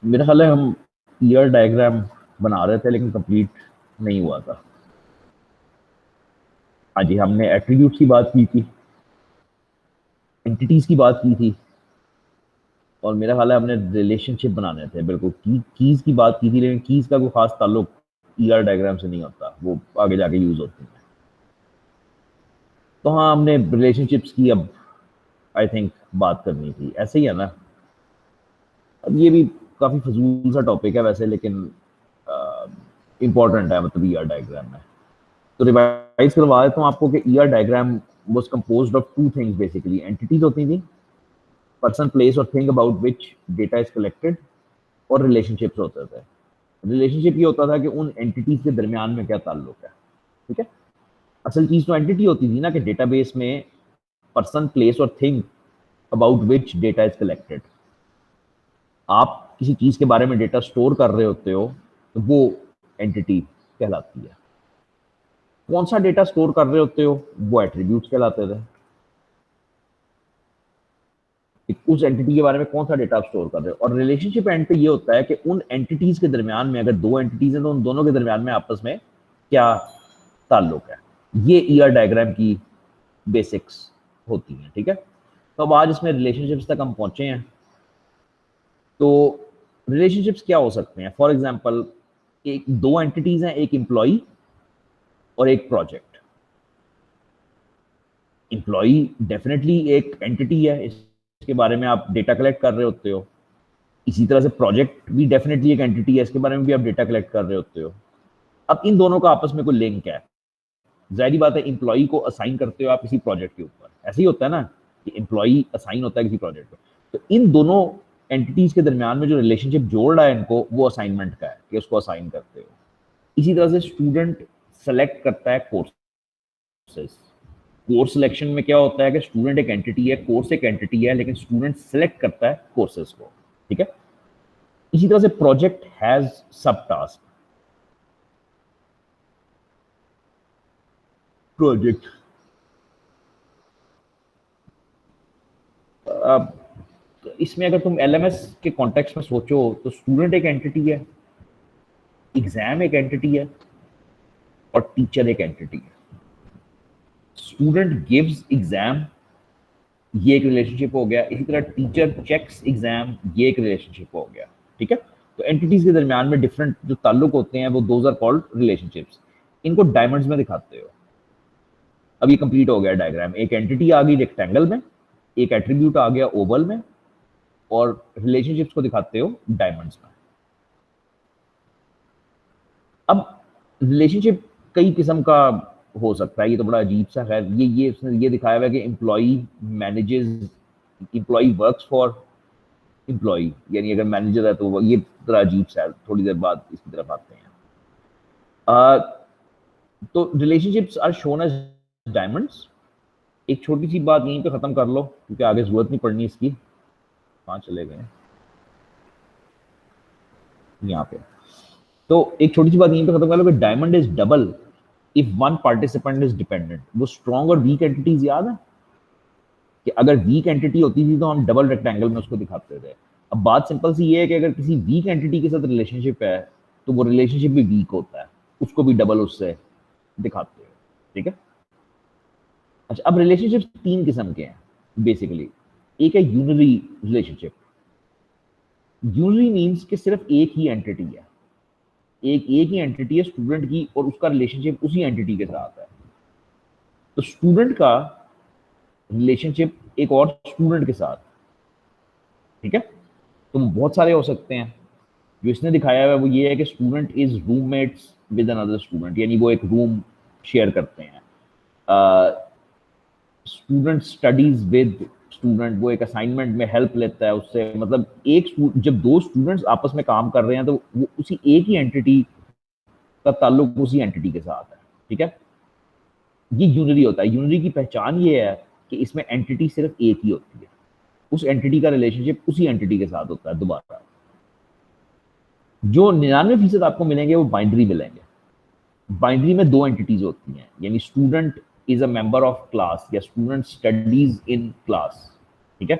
मेरा ख्याल है हम ईयर डायग्राम बना रहे थे लेकिन कंप्लीट नहीं हुआ था। हाँ जी, हमने एट्रीब्यूट्स की बात की थी, एंटिटीज की बात की थी, और मेरा ख्याल है हमने रिलेशनशिप बनाने थे। बिल्कुल कीज की बात की थी, लेकिन कीज का कोई खास ताल्लुक ईआर डायग्राम से नहीं होता, वो आगे जाके यूज होती है। तो हाँ, हमने रिलेशनशिप्स की अब आई थिंक बात करनी थी, ऐसे ही है ना। अब ये भी काफी फजूल सा टॉपिक है वैसे, लेकिन इंपॉर्टेंट है, मतलब ईआर डायग्राम में। तो रिवाइज करवा देता हूँ आपको कि ER diagram was composed of two things basically. Entities होती थी, पर्सन प्लेस और thing about which data is collected, और रिलेशनशिप्स होते थे। रिलेशनशिप ये होता था कि उन एंटिटीज के दरमियान में क्या ताल्लुक है। ठीक है, असल चीज तो एंटिटी होती थी ना, कि डेटाबेस में पर्सन प्लेस और thing about which data is collected. आप किसी चीज के बारे में डेटा स्टोर कर रहे होते हो तो वो एंटिटी कहलाती है। कौन सा डेटा स्टोर कर रहे होते हो वो एट्रीब्यूट्स कहलाते थे। उस एंटिटी के बारे में कौन सा डेटा आप स्टोर कर रहे हो। और रिलेशनशिप एंड पे ये होता है कि उन एंटिटीज के दरमियान में, अगर दो एंटिटीज हैं तो उन दोनों के दरमियान में आपस में क्या ताल्लुक है। ये ईआर डायग्राम की बेसिक्स होती हैं। ठीक है, तो अब आज इसमें रिलेशनशिप्स तक हम पहुंचे हैं। तो रिलेशनशिप्स क्या हो सकते हैं? फॉर एग्जाम्पल, एक दो एंटिटीज हैं, एक एम्प्लॉय और एक प्रोजेक्ट। एम्प्लॉय डेफिनेटली एक एंटिटी है, इसके बारे में आप डेटा कलेक्ट कर रहे होते हो। इसी तरह से प्रोजेक्ट भी डेफिनेटली एक एंटिटी है, इसके बारे में भी आप डेटा कलेक्ट कर रहे होते हो। अब इन दोनों का आपस में कोई लिंक है। जाहिर बात है, एम्प्लॉय को असाइन करते हो आप किसी प्रोजेक्ट के ऊपर, ऐसे ही होता है ना कि एम्प्लॉय असाइन होता है किसी प्रोजेक्ट को। तो इन दोनों एंटिटीज के दरमियान में जो रिलेशनशिप जोड़ रहा है इनको, वो असाइनमेंट का है कि उसको असाइन करते हो। इसी तरह से स्टूडेंट सेलेक्ट करता है कोर्सेस। कोर्स सिलेक्शन में क्या होता है कि स्टूडेंट एक एंटिटी है, कोर्स एक एंटिटी है, लेकिन स्टूडेंट सेलेक्ट करता है कोर्सेज को। ठीक है, इसी तरह से प्रोजेक्ट हैज सब टास्क। प्रोजेक्ट, अब इसमें अगर तुम एलएमएस के कॉन्टेक्स्ट में सोचो तो स्टूडेंट एक एंटिटी है, एग्जाम एक एंटिटी है, और टीचर एक एंटिटी है। स्टूडेंट गिव्स एग्जाम, ये एक रिलेशनशिप हो गया। इसी तरह टीचर चेक्स एग्जाम, ये एक रिलेशनशिप हो गया। ठीक है, तो एंटिटीज के दरमियान में डिफरेंट जो ताल्लुक होते हैं वो दोज आर कॉल्ड रिलेशनशिप्स। इनको डायमंड्स में दिखाते हो। अब ये कंप्लीट हो गया डायग्राम। एक एंटिटी आ गई रेक्टेंगल में, एक एट्रीब्यूट आ गया ओवल में, और रिलेशनशिप्स को दिखाते हो डायमंड्स में। अब रिलेशनशिप कई किस्म का हो सकता है, ये तो बड़ा अजीब सा है। ये उसने ये दिखाया हुआ है कि employee manages, employee works for employee, यानी अगर मैनेजर है तो ये थोड़ा अजीब सा है। थोड़ी देर बाद इसकी तरफ आते हैं। तो relationships are shown as diamonds. एक छोटी सी बात यहीं पे खत्म कर लो क्योंकि आगे जरूरत नहीं पड़नी इसकी। कहाँ चले गए? यहाँ पे। तो एक छोटी सी बात यहीं पे खत्म कर लो कि diamond is double if one participant is dependent. वो स्ट्रॉन्ग और वीक एंटिटीज याद है कि अगर वीक एंटिटी होती थी तो हम डबल रेक्टेंगल में उसको दिखाते थे। अब बात सिंपल सी ये है कि अगर किसी वीक एंटिटी के साथ रिलेशनशिप है तो वो रिलेशनशिप भी वीक होता है, उसको भी डबल उससे दिखाते हैं। ठीक है, अच्छा, अब रिलेशनशिप तीन किस्म के हैं बेसिकली। एक है यूनरी रिलेशनशिप। यूनरी मीन्स कि सिर्फ एक ही एंटिटी है, एक ही एंटिटी है स्टूडेंट की, और उसका रिलेशनशिप उसी एंटिटी के साथ है। तो स्टूडेंट का रिलेशनशिप एक और स्टूडेंट के साथ। ठीक है, तो बहुत सारे हो सकते हैं। जो इसने दिखाया हुआ है वो ये है कि student is roommates with another student, यानी वो एक रूम शेयर करते हैं। स्टूडेंट स्टडीज विद स्टूडेंट, वो एक असाइनमेंट में हेल्प लेता है उससे। मतलब जब दो स्टूडेंट्स आपस में काम कर रहे हैं तो वो उसी एक ही एंटिटी का ताल्लुक उसी एंटिटी के साथ है। ठीक है, ये यूनरी होता है। यूनरी की पहचान ये है कि इसमें एंटिटी सिर्फ एक ही होती है, उस एंटिटी का रिलेशनशिप उसी एंटिटी के साथ होता है दोबारा। जो 99% आपको मिलेंगे वो बाइनरी मिलेंगे। बाइनरी में दो एंटिटीज होती हैं, यानी student is a member of class या स्टूडेंट स्टडीज इन क्लास। ठीक है,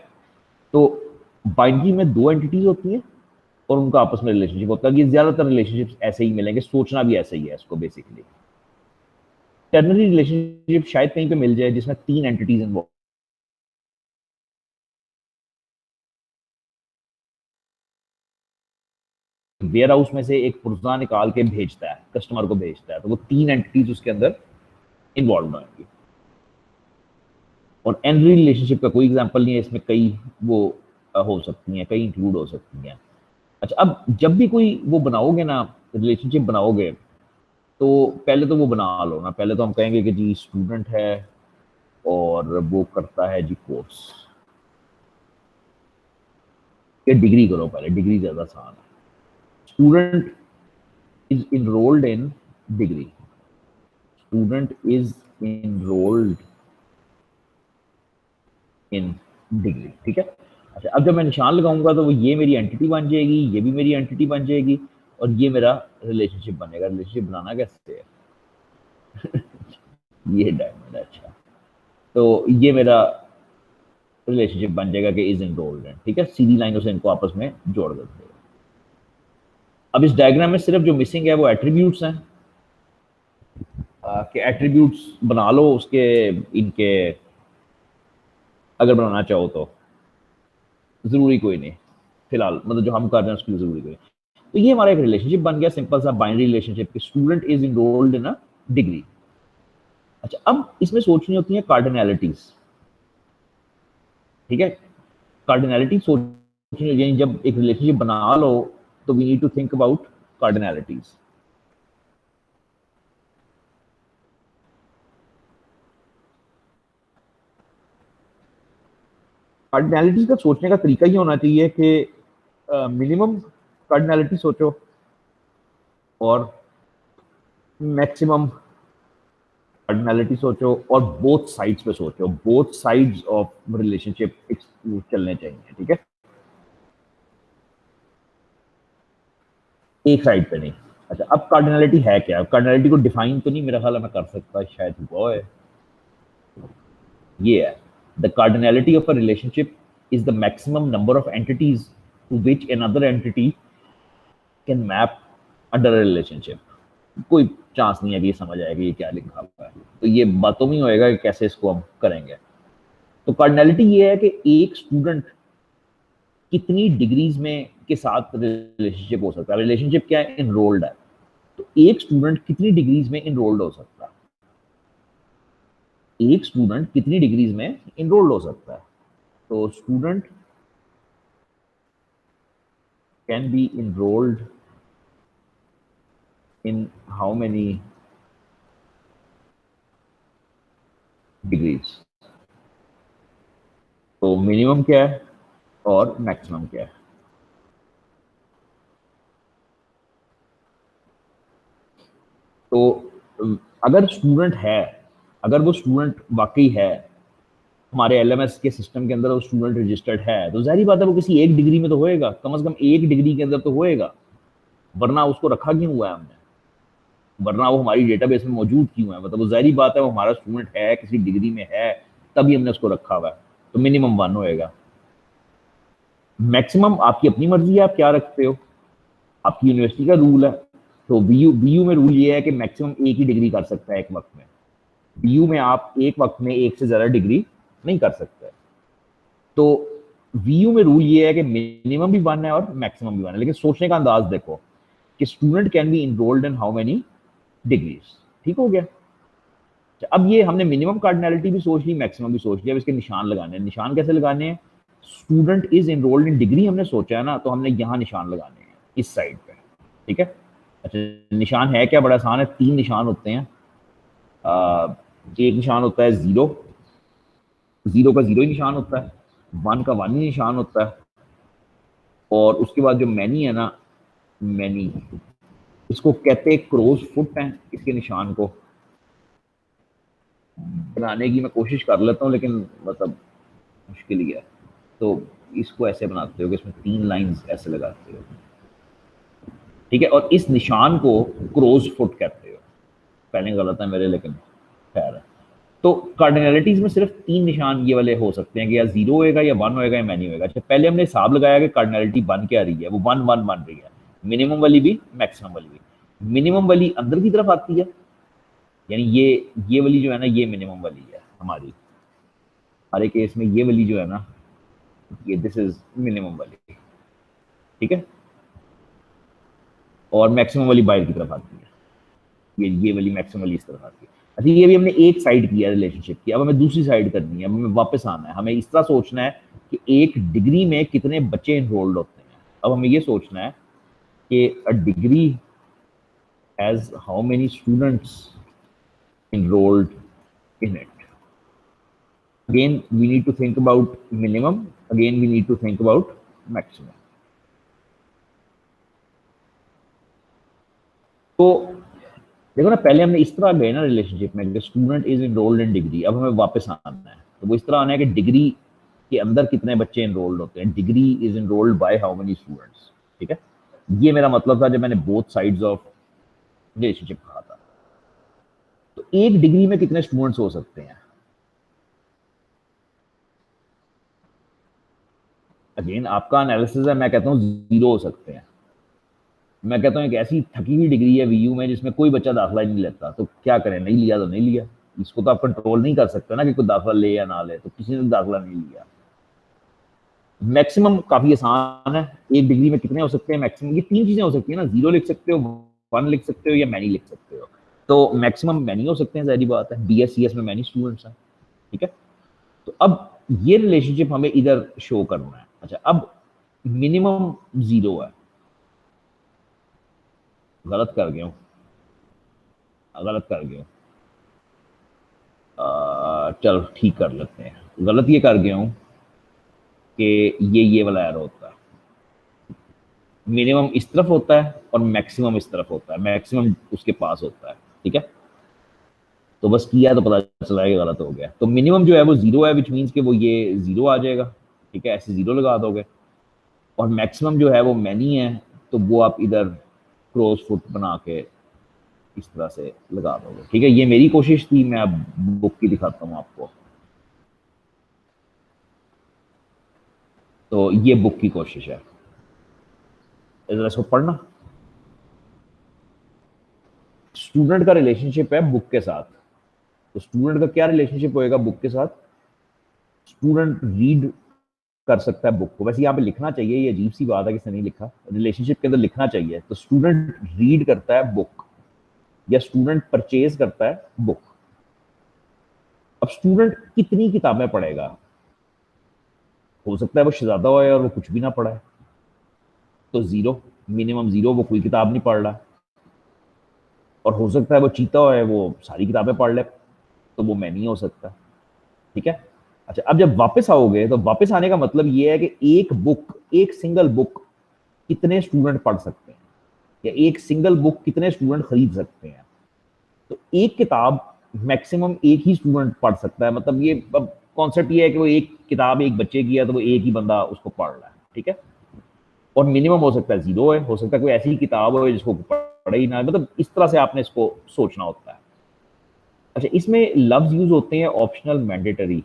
तो बाइनरी में दो एंटिटीज होती हैं, और उनका आपस में रिलेशनशिप होता है कि ज्यादातर रिलेशनशिप्स ऐसे ही मिलेंगे, सोचना भी ऐसे ही है इसको बेसिकली। टर्नरी रिलेशनशिप शायद कहीं पे मिल जाए जिसमें 3 एंटिटीज इन्वॉल्व, वेयर हाउस में से एक पुर्जा निकाल के भेजता है, कस्टमर को भेजता है, तो वो 3 एंटिटीज उसके अंदर इन्वॉल्व होंगी। और एनरी रिलेशनशिप का कोई एग्जांपल नहीं है इसमें, कई वो हो सकती हैं, कई इंक्लूड हो सकती हैं। अच्छा, अब जब भी कोई वो बनाओगे ना, रिलेशनशिप बनाओगे, तो पहले तो वो बना लो ना, पहले तो हम कहेंगे कि जी स्टूडेंट है और वो करता है जी कोर्स, ये डिग्री करो, पहले डिग्री ज्यादा आसान है। Student is enrolled in degree, student is enrolled in degree, ठीक है। अच्छा, अब जब मैं निशान लगाऊंगा तो वो ये मेरी एंटिटी बन जाएगी, ये भी मेरी एंटिटी बन जाएगी, और ये मेरा रिलेशनशिप बनेगा। रिलेशनशिप बनाना कैसे है ये डायमंड है। अच्छा, तो ये मेरा रिलेशनशिप बन जाएगा कि इज इनरोल्ड है, ठीक है। सीधी लाइनों से इनको आपस में जोड़ देते हैं। अब इस डायग्राम में सिर्फ जो मिसिंग है वो एट्रीब्यूट्स हैं, कि एट्रीब्यूट्स बना लो उसके, इनके अगर बनाना चाहो तो, जरूरी कोई नहीं फिलहाल, मतलब जो हम कर रहे हैं उसके लिए जरूरी कोई नहीं। तो ये हमारा एक रिलेशनशिप बन गया, सिंपल सा binary relationship, student is enrolled in a degree. अच्छा, अब इसमें सोचनी होती है कार्डिनैलिटीज, ठीक है। कार्डिनैलिटी सोचनी, यानी जब एक रिलेशनशिप बना लो तो we need to think about cardinalities. Cardinality का सोचने का तरीका ही होना चाहिए कि मिनिमम कार्डिनैलिटी सोचो और मैक्सिमम कार्डिनैलिटी सोचो, और बोथ साइड्स पे सोचो, बोथ साइड्स ऑफ रिलेशनशिप चलने चाहिए, ठीक है, एक साइड पे नहीं। अच्छा, अब कार्डिनैलिटी है क्या? कार्डिनैलिटी को डिफाइन तो नहीं मेरा ख्याल है मैं कर सकता, शायद वो है, ये है, the cardinality of a relationship is the maximum number of entities to which another entity can map under a relationship. कोई चांस नहीं है कि ये समझ आएगा ये क्या लिखा हुआ है, तो ये बातों में होएगा कि कैसे इसको हम करेंगे। तो कार्डिनैलिटी ये है कि एक स्टूडेंट कितनी डिग्रीज में के साथ रिलेशनशिप हो सकता है। रिलेशनशिप क्या है? इनरोल्ड है, तो एक स्टूडेंट कितनी डिग्रीज में इनरोल्ड हो सकता है, एक स्टूडेंट कितनी डिग्रीज में इनरोल्ड हो सकता है। तो student can be enrolled in how many degrees, तो मिनिमम क्या है और मैक्सिमम क्या है। तो अगर स्टूडेंट है, अगर वो स्टूडेंट वाकई है, हमारे एलएमएस के सिस्टम के अंदर वो स्टूडेंट रजिस्टर्ड है, तो जाहिर बात है वो किसी एक डिग्री में तो होएगा, कम से कम एक डिग्री के अंदर तो होएगा, वरना उसको रखा क्यों हुआ है हमने, वरना वो हमारी डेटाबेस में मौजूद क्यों है, मतलब वो जाहिर बात है वो हमारा स्टूडेंट है, किसी डिग्री में है, तभी हमने उसको रखा हुआ है, तो मिनिमम 1 होएगा। मैक्सिमम आपकी अपनी मर्जी है, आप क्या रखते हो, आपकी यूनिवर्सिटी का रूल है। तो बीयू में रूल ये है कि मैक्सिमम एक ही डिग्री कर सकता है एक वक्त में, बीयू में आप एक वक्त में एक से ज्यादा डिग्री नहीं कर सकते। तो वीयू में रूल ये है कि मिनिमम भी 1 है और मैक्सिमम भी 1 है, लेकिन सोचने का अंदाज देखो कि student can be enrolled in how many degrees, ठीक हो गया। अब ये हमने मिनिमम कार्डिनैलिटी भी सोच ली, मैक्सिमम भी सोच लिया, अब इसके निशान लगाने हैं। निशान कैसे लगाने हैं? Student is enrolled in degree हमने सोचा है ना, तो हमने यहाँ निशान लगाने हैं इस साइड पे, ठीक है। अच्छा, निशान है क्या? बड़ा आसान है, 3 निशान होते हैं। एक निशान होता है जीरो, जीरो का जीरो ही निशान होता है, 1 का 1 ही निशान होता है, और उसके बाद जो मैनी है ना, मैनी, इसको कहते हैं क्रोज फुट है। इसके निशान को बनाने की मैं कोशिश कर लेता हूँ, लेकिन मतलब मुश्किल ही है। तो इसको ऐसे बनाते हो कि इसमें 3 लाइंस ऐसे लगाते हो, ठीक है, और इस निशान को क्रोज फुट कहते हो। स्पेलिंग गलत है मेरे, लेकिन खैर है। तो कार्डिनलिटीज में सिर्फ 3 निशान ये वाले हो सकते हैं कि या 0 होएगा या 1 होएगा या मैनी होएगा। अच्छा, पहले हमने हिसाब लगाया कि कार्डिनलिटी 1 क्या रही है, वो 1 1 बन रही है, मिनिमम वाली भी मैक्सिमम वाली भी। मिनिमम वाली अंदर की तरफ आती है, यानी ये वाली जो है ना, ये मिनिमम वाली है हमारी, हमारे केस में ये वाली जो है ना, ये दिस इज मिनिमम वाली, ठीक है। और मैक्सिमम वाली बाहर की तरफ आती है, ये वाली मैक्सिमम वाली इस तरफ आती है। अच्छा, ये भी हमने एक साइड किया रिलेशनशिप की, अब हमें दूसरी साइड करनी है, अब हमें वापस आना है। हमें इस तरह सोचना है कि एक डिग्री में कितने बच्चे इनरोल्ड होते हैं। अब हमें ये सोचना है कि a degree has how many students enrolled in it. Again, we need to think about minimum. Again, we need to think about maximum. तो देखो ना, पहले हमने इस तरह गए ना रिलेशनशिप में कि student is enrolled in degree. अब हमें वापस आना है, तो वो इस तरह आना है कि डिग्री के अंदर कितने बच्चे इनरोल्ड होते हैं, degree is enrolled by how many students, ठीक है। ये मेरा मतलब था जब मैंने बोथ साइड्स ऑफ रिलेशनशिप कहा था। तो एक डिग्री में कितने स्टूडेंट्स हो सकते हैं? अगेन आपका एनालिसिस है, मैं कहता हूँ 0 हो सकते हैं। मैं कहता हूँ एक ऐसी थकी हुई डिग्री है वीयू में जिसमें कोई बच्चा दाखिला ही नहीं लेता, तो क्या करें, नहीं लिया तो नहीं लिया। इसको तो आप कंट्रोल नहीं कर सकते ना कि कोई दाखिला ले या ना ले, तो किसी ने दाखिला नहीं लिया। मैक्सिमम काफी आसान है, एक डिग्री में कितने हो सकते हैं मैक्सिमम, ये 3 चीजें हो सकती है ना, 0 लिख सकते हो, 1 लिख सकते हो या मैनी लिख सकते हो। तो मैक्सिमम मैनी हो सकते हैं, जाहिर बात है, BS CS में मैनी स्टूडेंट्स हैं, ठीक है। तो अब ये रिलेशनशिप हमें इधर शो करना है। अच्छा, अब मिनिमम 0 है, गलत कर गया हूँ, गलत कर गया हूँ, चलो ठीक कर लेते हैं। गलत ये कर गया हूँ कि ये वाला एरो होता है, मिनिमम इस तरफ होता है और मैक्सिमम इस तरफ होता है, मैक्सिमम उसके पास होता है, ठीक है। तो बस किया तो पता चला कि गलत हो गया। तो मिनिमम जो है वो 0 है, विच मीन्स कि वो ये 0 आ जाएगा, ठीक है, ऐसे 0 लगा दोगे। और मैक्सिमम जो है वो मैनी है, तो वो आप इधर क्रॉस फुट बना के इस तरह से लगा दोगे, ठीक है। ये मेरी कोशिश थी, मैं अब बुक की दिखाता हूँ आपको। तो ये बुक की कोशिश है, जरा इसको पढ़ना। स्टूडेंट का रिलेशनशिप है बुक के साथ, तो स्टूडेंट का क्या रिलेशनशिप होएगा बुक के साथ? स्टूडेंट रीड कर सकता है बुक को, वैसे यहाँ पे लिखना चाहिए, ये अजीब सी बात है कि इसने नहीं लिखा, रिलेशनशिप के अंदर लिखना चाहिए। तो स्टूडेंट रीड करता है बुक या स्टूडेंट परचेज करता है बुक। अब स्टूडेंट कितनी किताबें पढ़ेगा? हो सकता है वो शहजादा हो और वो कुछ भी ना पढ़ा है, तो 0, मिनिमम 0, वो कोई किताब नहीं पढ़ रहा। और हो सकता है वो चीता हो, वो सारी किताबें पढ़ ले, तो वो मैं नहीं हो सकता, ठीक है। अच्छा, अब जब वापस आओगे तो वापस आने का मतलब ये है कि एक बुक, एक सिंगल बुक कितने स्टूडेंट पढ़ सकते हैं, या एक सिंगल बुक कितने स्टूडेंट खरीद सकते हैं। तो एक किताब मैक्सिमम एक ही स्टूडेंट पढ़ सकता है, मतलब ये अब कॉन्सेप्ट ये है कि वो एक किताब एक बच्चे की है, तो वो एक ही बंदा उसको पढ़ रहा है, ठीक है। और मिनिमम हो सकता है 0 है, हो सकता है कोई ऐसी किताब हो जिसको पढ़े ही ना, मतलब इस तरह से आपने इसको सोचना होता है। अच्छा, इसमें लफ्ज यूज होते हैं ऑप्शनल, मैंडेटरी,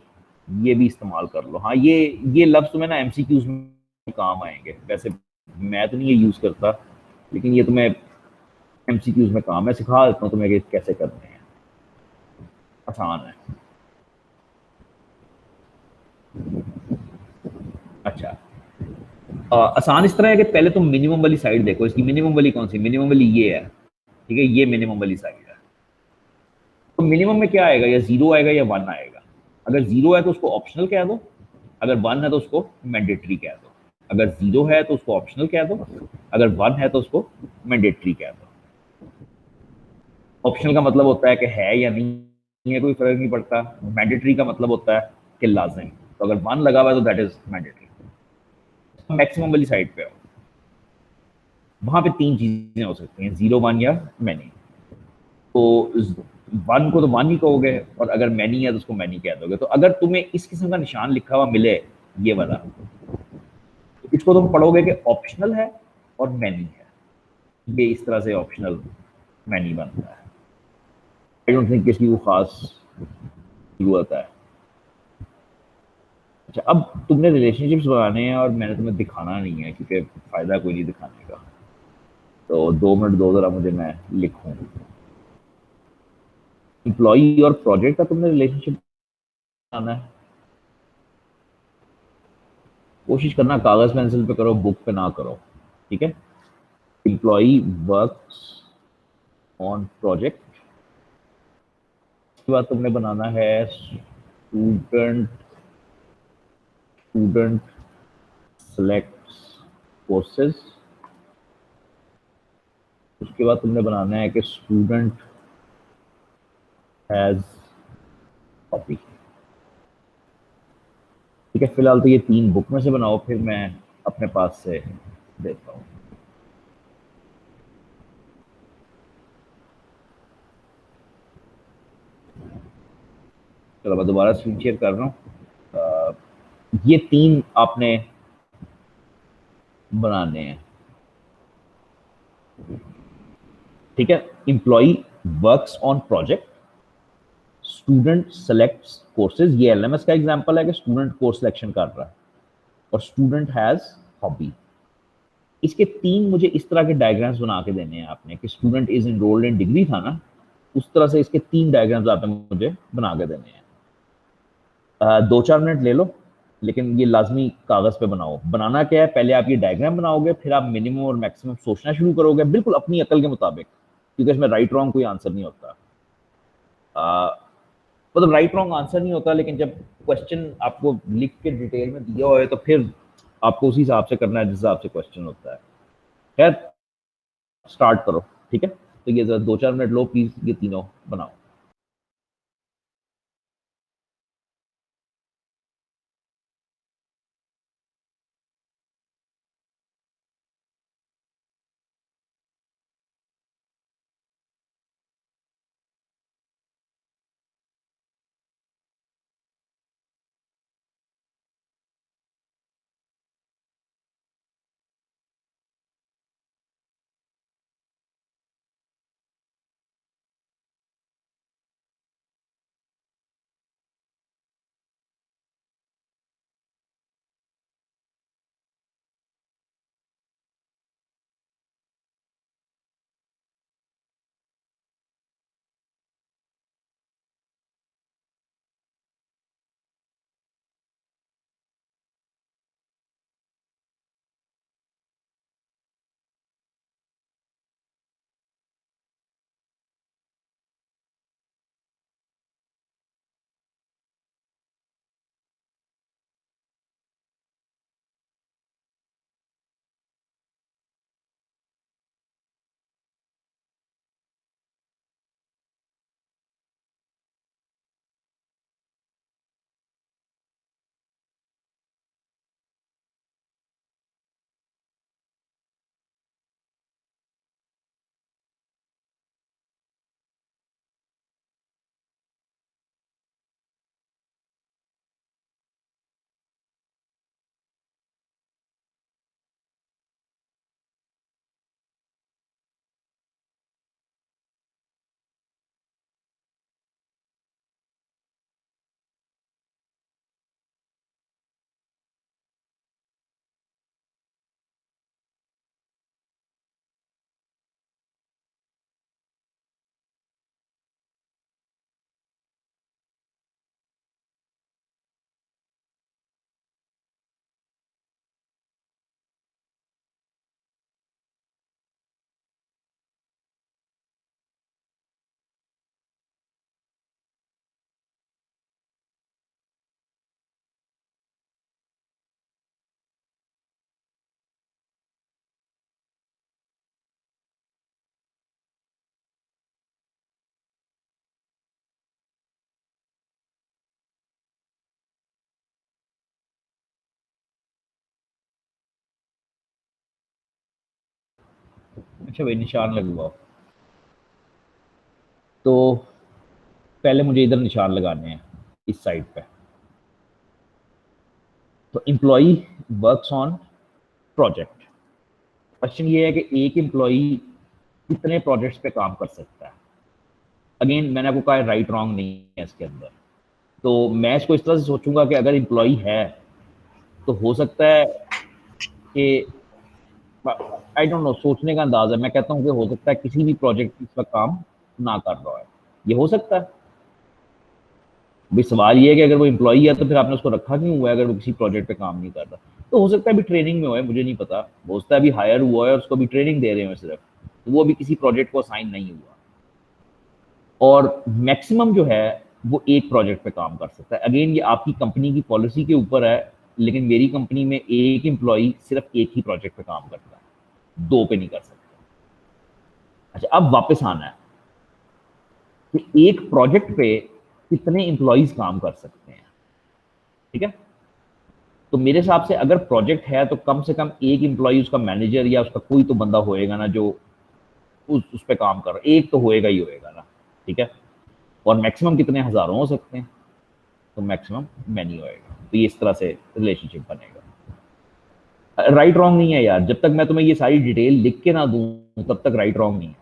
ये भी इस्तेमाल कर लो। हाँ, ये लफ्ज तुम्हें ना MCQs में काम आएंगे। वैसे मैं तो नहीं ये यूज करता, लेकिन ये तुम्हें MCQs में काम है, सिखा देता हूँ तुम्हें कि कैसे करते हैं, आसान है। अच्छा, आसान इस तरह है कि पहले तुम मिनिमम वाली साइड देखो, इसकी मिनिमम वाली कौन सी, मिनिमम वाली ये है, ठीक है, ये मिनिमम वाली साइड है। तो मिनिमम में क्या आएगा, या 0 आएगा या 1 आएगा। अगर 0 है तो उसको ऑप्शनल कह दो, अगर 1 है तो उसको मैंडेटरी कह दो। अगर 0 है तो उसको ऑप्शनल कह दो, अगर 1 है तो उसको मैंडेटरी कह दो। ऑप्शनल का मतलब होता है कि है या नहीं है, कोई फर्क नहीं पड़ता। मैंडेटरी का मतलब होता है कि लाजिम। तो अगर 1 लगा हुआ है तो दैट इज मैंडेटरी। मैक्सिमम वाली साइड पे हो, वहां पे 3 चीजें हो सकती हैं, 0 1 या मैनी। तो 1 को तो 1 ही कहोगे, और अगर मैनी है तो उसको मैनी कह दोगे। तो अगर तुम्हें इस किस्म का निशान लिखा हुआ मिले, ये वाला, तो इसको तुम पढ़ोगे कि ऑप्शनल है और मैनी है। ये इस तरह से ऑप्शनल मैनी बनता है। आई डोंट थिंक इसकी वो खास जरूरत है। अच्छा, अब तुमने रिलेशनशिप्स बनाने हैं और मैंने तुम्हें दिखाना नहीं है क्योंकि फायदा कोई नहीं दिखाने का। तो 2 मिनट दो जरा मुझे, मैं लिखूं। एम्प्लॉई और प्रोजेक्ट का तुमने रिलेशनशिप बनाना है। कोशिश करना कागज पेंसिल पे करो, बुक पे ना करो, ठीक है। Employee works on project. उसके बाद तुमने बनाना है स्टूडेंट स्टूडेंट सेलेक्ट्स कोर्सेज। उसके बाद तुमने बनाना है कि स्टूडेंट हैज कॉपी। ठीक है, फिलहाल तो ये 3 बुक में से बनाओ, फिर मैं अपने पास से देता हूँ। चलो मैं दोबारा स्क्रीन शेयर कर रहा हूँ। ये 3 आपने बनाने हैं, ठीक है। Employee works on project, student selects courses, ये एलएमएस का एग्जांपल है कि स्टूडेंट कोर्स सिलेक्शन कर रहा है, और स्टूडेंट हैज हॉबी। इसके 3 मुझे इस तरह के डायग्राम्स बना के देने हैं आपने कि student is enrolled in degree था ना, उस तरह से इसके 3 डायग्राम्स आपने मुझे बना के देने हैं। 2-4 मिनट ले लो, लेकिन ये लाजमी कागज पे बनाओ। बनाना क्या है, पहले आप ये डायग्राम बनाओगे, फिर आप मिनिमम और मैक्सिमम सोचना शुरू करोगे बिल्कुल अपनी अकल के मुताबिक, क्योंकि इसमें राइट रॉन्ग कोई आंसर नहीं होता। मतलब राइट रॉन्ग आंसर नहीं होता, लेकिन जब क्वेश्चन आपको लिख के डिटेल में दिया हो तो फिर आपको उसी हिसाब से करना है जिस हिसाब से क्वेश्चन होता है। खैर, स्टार्ट करो, ठीक है। तो ये 2-4 मिनट लो प्लीज, ये तीनों बनाओ। अच्छा भाई, निशान लगवाओ। तो पहले मुझे इधर निशान लगाने हैं, इस साइड पे। तो employee works on project. Question ये है कि एक एम्प्लॉई कितने प्रोजेक्ट्स पे काम कर सकता है। अगेन मैंने आपको कहा राइट रॉन्ग नहीं है इसके अंदर। तो मैं इसको इस तरह से सोचूंगा कि अगर एम्प्लॉई है तो हो सकता है कि आई डोंट नो, सोचने का अंदाज है, मैं कहता हूँ कि हो सकता है किसी भी प्रोजेक्ट इस वक्त काम ना कर रहा है, ये हो सकता है। भाई सवाल ये है कि अगर वो एम्प्लॉई है तो फिर आपने उसको रखा क्यों हुआ है अगर वो किसी प्रोजेक्ट पे काम नहीं कर रहा? तो हो सकता है अभी ट्रेनिंग में हो, मुझे नहीं पता, हो सकता है अभी हायर हुआ है और उसको अभी ट्रेनिंग दे रहे हैं सिर्फ, तो वो अभी किसी प्रोजेक्ट को असाइन नहीं हुआ, और मैक्सिमम जो है वो एक प्रोजेक्ट पे काम कर सकता है। अगेन ये आपकी कंपनी की पॉलिसी के ऊपर है, लेकिन मेरी कंपनी में एक एम्प्लॉई सिर्फ एक ही प्रोजेक्ट पे काम करता है, दो पे नहीं कर सकता। अच्छा, अब वापस आना है कि एक प्रोजेक्ट पे कितने एम्प्लॉइज काम कर सकते हैं, ठीक है? तो मेरे हिसाब से अगर प्रोजेक्ट है तो कम से कम एक एम्प्लॉय, उसका मैनेजर या उसका कोई तो बंदा होएगा ना जो उस पे काम कर रहा है, एक तो होएगा ही होएगा ना, ठीक है? और मैक्सिमम कितने, हजारों हो सकते हैं, तो मैक्सिमम मैनी होएगा, तो ये इस तरह से रिलेशनशिप बनेगा। राइट रॉन्ग नहीं है यार, जब तक मैं तुम्हें ये सारी डिटेल लिख के ना दूं तब तक राइट रॉन्ग नहीं है,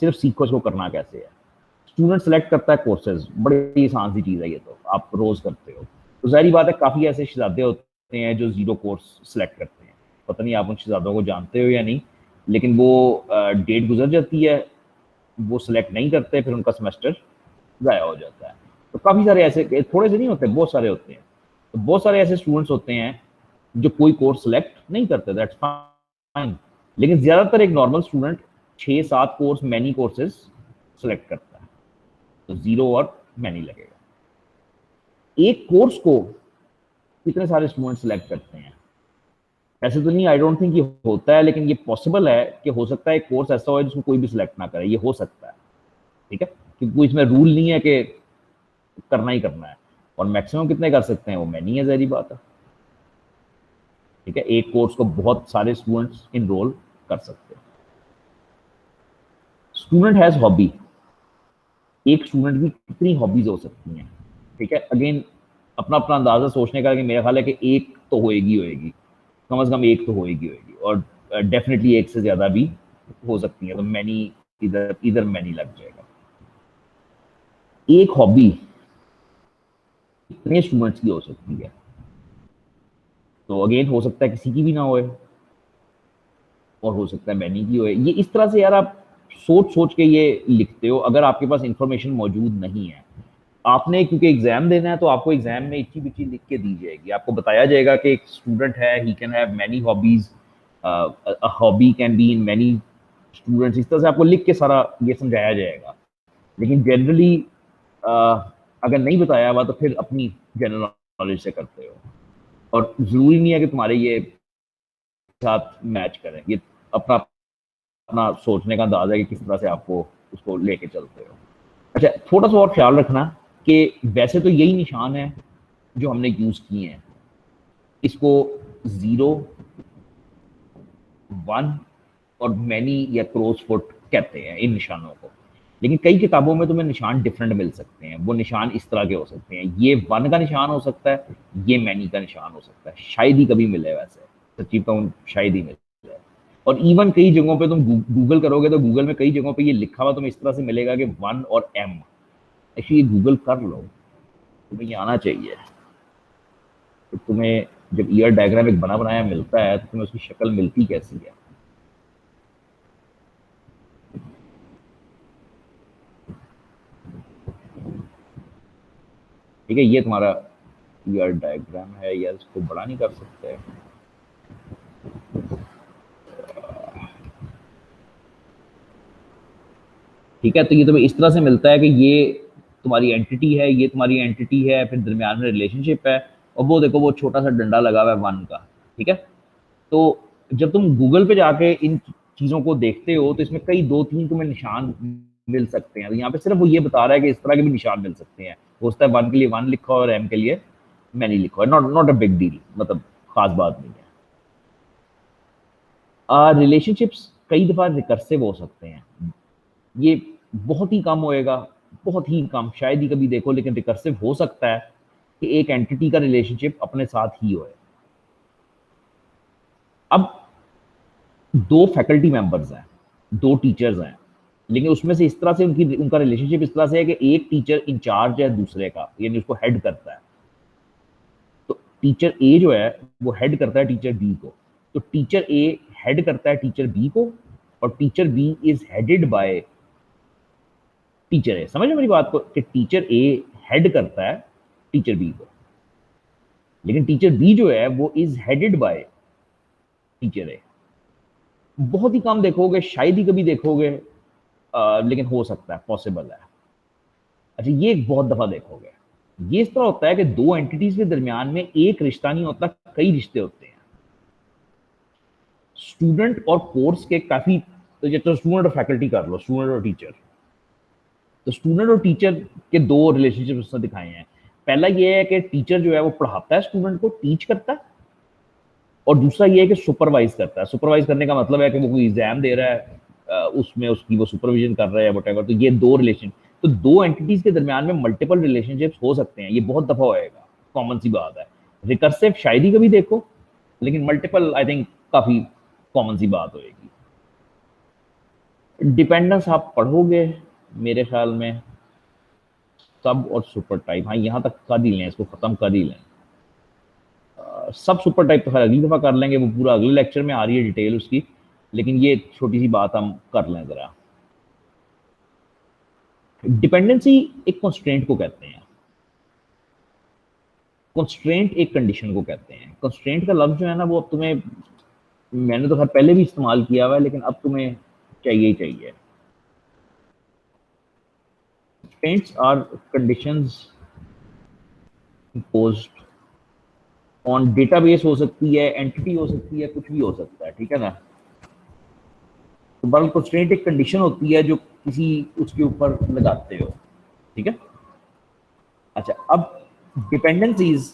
सिर्फ सीखो इसको करना कैसे है। स्टूडेंट सेलेक्ट करता है कोर्सेज, बड़ी आसान सी चीज़ है ये, तो आप रोज करते हो, तो जाहिर बात है काफ़ी ऐसे शहजादे होते हैं जो जीरो कोर्स सेलेक्ट करते हैं, पता नहीं आप उन शहजादों को जानते हो या नहीं, लेकिन वो डेट गुजर जाती है, वो सिलेक्ट नहीं करते, फिर उनका सेमेस्टर ज़ाया हो जाता है। तो काफ़ी सारे ऐसे, थोड़े से नहीं होते, बहुत सारे होते हैं, तो बहुत सारे ऐसे स्टूडेंट्स होते हैं जो कोई कोर्स सेलेक्ट नहीं करते, दैट्स फाइन, लेकिन ज़्यादातर एक normal student 6-7 course, many courses select करता है, तो जीरो और मैनी लगेगा। एक कोर्स को कितने सारे स्टूडेंट सेलेक्ट करते हैं? ऐसे तो नहीं, आई डोंट थिंक ये होता है, लेकिन ये पॉसिबल है कि हो सकता है एक कोर्स ऐसा हो जिसको कोई भी सिलेक्ट ना करे, ये हो सकता है, ठीक है? क्योंकि कोई इसमें रूल नहीं है कि करना ही करना है, और मैक्सिमम कितने कर सकते हैं, वो मैनी है, जहरी बात है, ठीक है? एक कोर्स को बहुत सारे स्टूडेंट्स इनरोल कर सकते हैं। स्टूडेंट हैज हॉबी, एक स्टूडेंट की कितनी हॉबीज हो सकती हैं, ठीक है? अगेन अपना अपना अंदाजा सोचने का, कि मेरा ख्याल है कि एक तो होएगी होएगी, कम से कम एक तो होएगी होएगी, और डेफिनेटली एक से ज्यादा भी हो सकती है, तो मैनी, इधर इधर मैनी लग जाएगा। एक हॉबी कितने स्टूडेंट्स की हो सकती है? तो अगेन हो सकता है किसी की भी ना होए, और हो सकता है मैनी की होए। ये इस तरह से यार आप सोच सोच के ये लिखते हो, अगर आपके पास इंफॉर्मेशन मौजूद नहीं है, आपने क्योंकि एग्जाम देना है, तो आपको एग्जाम में इच्छी बिच्छी लिख के दी जाएगी, आपको बताया जाएगा कि एक स्टूडेंट है, he can have many hobbies, hobby can be in many students, इस तरह से आपको लिख के सारा ये समझाया जाएगा। लेकिन जनरली अगर नहीं बताया हुआ तो फिर अपनी जनरल नॉलेज से करते हो, और जरूरी नहीं है कि तुम्हारे ये साथ मैच करें, ये अपना अपना सोचने का अंदाजा है कि किस तरह से आपको उसको लेके चलते हो। अच्छा, थोड़ा सा और ख्याल रखना कि वैसे तो यही निशान है जो हमने यूज किए हैं, इसको 0, 1 और मैनी या क्रॉस फुट कहते हैं इन निशानों को, लेकिन कई किताबों में तुम्हें निशान डिफरेंट मिल सकते हैं, वो निशान इस तरह के हो सकते हैं, ये 1 का निशान हो सकता है, ये मैनी का निशान हो सकता है, शायद ही कभी मिले, वैसे सच्ची कहूँ शायद ही मिले। और इवन कई जगहों पे तुम गूगल करोगे तो गूगल में कई जगहों पे ये लिखा हुआ तुम्हें इस तरह से मिलेगा कि 1 और M, एक्चुअली गूगल कर लो, तुम्हें ये आना चाहिए, तो तुम्हें जब ईयर डायग्राम एक बना बनाया मिलता है तो तुम्हें उसकी शक्ल मिलती कैसी है। ठीक है, ये तुम्हारा ईयर डायग्राम है, या इसको बड़ा नहीं कर सकते, ठीक है? तो ये तुम्हें इस तरह से मिलता है कि ये तुम्हारी एंटिटी है, ये तुम्हारी एंटिटी है, फिर दरमियान में रिलेशनशिप है, और वो देखो वो छोटा सा डंडा लगा हुआ है 1 का, ठीक है? तो जब तुम गूगल पे जाके इन चीज़ों को देखते हो तो इसमें कई 2-3 तुम्हें निशान मिल सकते हैं, यहाँ पे सिर्फ वो ये बता रहा है कि इस तरह के भी निशान मिल सकते हैं, हो सकता है 1 के लिए 1 लिखा हो और M के लिए मैनी लिखा हो, not not a big deal, मतलब खास बात नहीं है। रिलेशनशिप्स कई दफ़ा रिकर्सिव हो सकते हैं, ये बहुत ही कम होएगा, बहुत ही कम, शायद ही कभी देखो, लेकिन रिकर्सिव हो सकता है कि एक एंटिटी का रिलेशनशिप अपने साथ ही होए। अब 2 फैकल्टी मेंबर्स हैं, 2 टीचर्स हैं, लेकिन उसमें से इस तरह से उनका रिलेशनशिप इस तरह से है कि एक टीचर इंचार्ज है दूसरे का, यानी उसको हेड करता है। तो टीचर ए जो है वो हेड करता है टीचर बी को, तो टीचर ए हेड करता है टीचर बी को, और teacher B is headed by teacher A. समझ मेरी बात को, कि टीचर ए हेड करता है टीचर बी को, लेकिन टीचर बी जो है वो इज हेडेड बाय टीचर ए। बहुत ही कम देखोगे, शायद ही कभी देखोगे, लेकिन हो सकता है, पॉसिबल है। अच्छा, ये एक बहुत दफा देखोगे। ये इस तरह होता है कि दो एंटिटीज के दरमियान में एक रिश्ता नहीं होता, कई रिश्ते होते हैं। स्टूडेंट और कोर्स के काफी, तो स्टूडेंट और फैकल्टी कर लो, स्टूडेंट और टीचर। तो स्टूडेंट और टीचर के दो रिलेशनशिप उसने दिखाए हैं। पहला ये है कि टीचर जो है वो पढ़ाता है, स्टूडेंट को टीच करता है, और दूसरा ये है कि सुपरवाइज करता है। सुपरवाइज करने का मतलब है कि वो कोई एग्जाम दे रहा है, उसमें उसकी वो सुपरविजन कर रहा है, वट। तो ये दो रिलेशन, तो दो एंटिटीज के दरमियान में मल्टीपल रिलेशनशिप्स हो सकते हैं। ये बहुत दफा होएगा, कॉमन सी बात है। रिकर्सिव शायद ही कभी देखो, लेकिन मल्टीपल आई थिंक काफी कॉमन सी बात होएगी। डिपेंडेंस आप पढ़ोगे मेरे ख्याल में, सब और सुपर टाइप, हाँ यहाँ तक कर ही लें, इसको खत्म कर ही लें। सब सुपर टाइप तो खैर अगली दफा कर लेंगे, वो पूरा अगले लेक्चर में आ रही है डिटेल उसकी, लेकिन ये छोटी सी बात हम कर लें जरा। डिपेंडेंसी एक कंस्ट्रेंट को कहते हैं, कंस्ट्रेंट एक कंडीशन को कहते हैं। कंस्ट्रेंट का लफ्ज जो है ना, वो अब तुम्हें, मैंने तो खैर पहले भी इस्तेमाल किया हुआ है, लेकिन अब तुम्हें चाहिए ही चाहिए। Constraints are conditions imposed on database, हो सकती है, एंटिटी हो सकती है, कुछ भी हो सकता है, ठीक है ना। तो बल्कि कंस्ट्रेंट एक कंडीशन होती है जो किसी उसके ऊपर लगाते हो, ठीक है। अच्छा, अब dependencies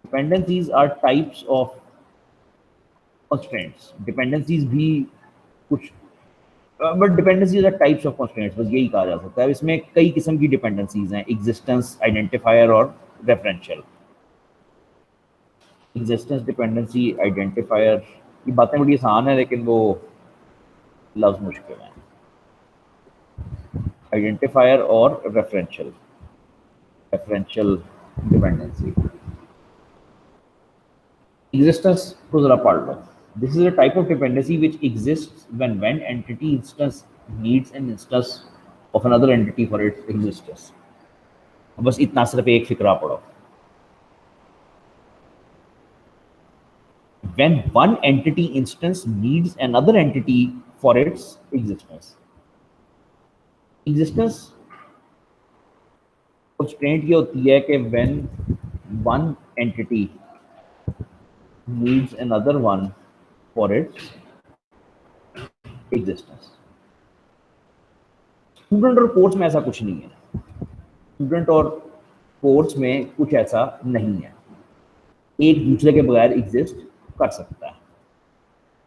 dependencies are types of constraints. Dependencies भी कुछ, but dependencies are types of constraints, बस यही कहा जा सकता है। इसमें कई किस्म की डिपेंडेंसीज हैं, एग्जिस्टेंस, आइडेंटिफायर और रेफरेंशियल। एग्जिस्टेंस, डिपेंडेंसी, आइडेंटिफायर, ये बातें बड़ी आसान है, लेकिन वो लफ्ज मुश्किल है। आइडेंटिफायर और रेफरेंशियल, रेफरेंशियल डिपेंडेंसी। एग्जिस्टेंस को जरा पढ़ लो। This is a type of dependency which exists when entity instance needs an instance of another entity for its existence. बस इतना सिर्फ एक फिक्रा पढ़ो। When one entity instance needs another entity for its existence. Existence constraint ये होती है कि when one entity needs another one for its existence. Student और कोर्स में ऐसा कुछ नहीं है। स्टूडेंट और कोर्स में कुछ ऐसा नहीं है, एक दूसरे के बगैर एग्जिस्ट कर सकता है।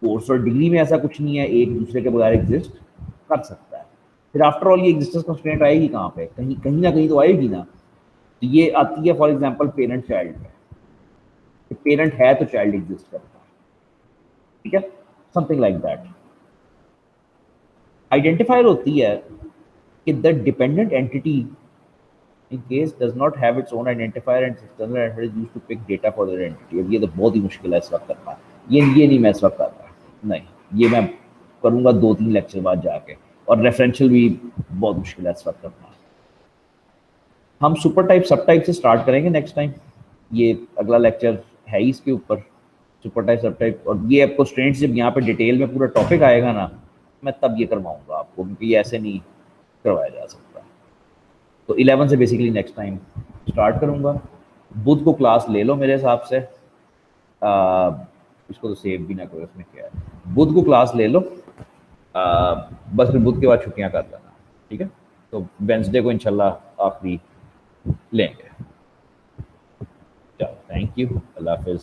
कोर्स और डिग्री में ऐसा कुछ नहीं है, एक दूसरे के बगैर एग्जिस्ट कर सकता है। फिर आफ्टर ऑल ये एग्जिस्टेंस कंस्ट्रेंट आएगी कहाँ पे, कहीं कहीं ना कहीं तो आएगी ना। तो ये आती है फॉर एग्जांपल पेरेंट चाइल्ड में, पेरेंट है तो चाइल्ड एग्जिस्ट करता है, ठीक है, समथिंग लाइक दैट। आइडेंटिफायर होती है कि the dependent entity in case does not have its own identifier and external identifier is used to pick data for that entity। अब ये तो बहुत ही मुश्किल है इस वक्त करना, ये नहीं मैं इस वक्त कर रहा, नहीं, ये मैं करूँगा 2-3 लेक्चर बाद जाके। और रेफरेंशियल भी बहुत मुश्किल है इस वक्त करना। हम सुपर टाइप सब टाइप से स्टार्ट करेंगे नेक्स्ट टाइम, ये अगला लेक्चर है ही इसके ऊपर, सुपर टाइप सब टाइप। और ये आपको स्ट्रेंट्स जब यहाँ पे डिटेल में पूरा टॉपिक आएगा ना, मैं तब ये करवाऊँगा आपको, क्योंकि ये ऐसे नहीं करवाया जा सकता। तो 11 से बेसिकली नेक्स्ट टाइम स्टार्ट करूँगा। बुध को क्लास ले लो मेरे हिसाब से, इसको तो सेव भी ना करो, इसमें क्या है, बुध को क्लास ले लो, बस फिर बुध के बाद छुट्टियाँ कर लेना, ठीक है। तो वेंसडे को इंशाल्लाह आखिरी लेंगे। चलो, थैंक यू, अल्लाह हाफिज़।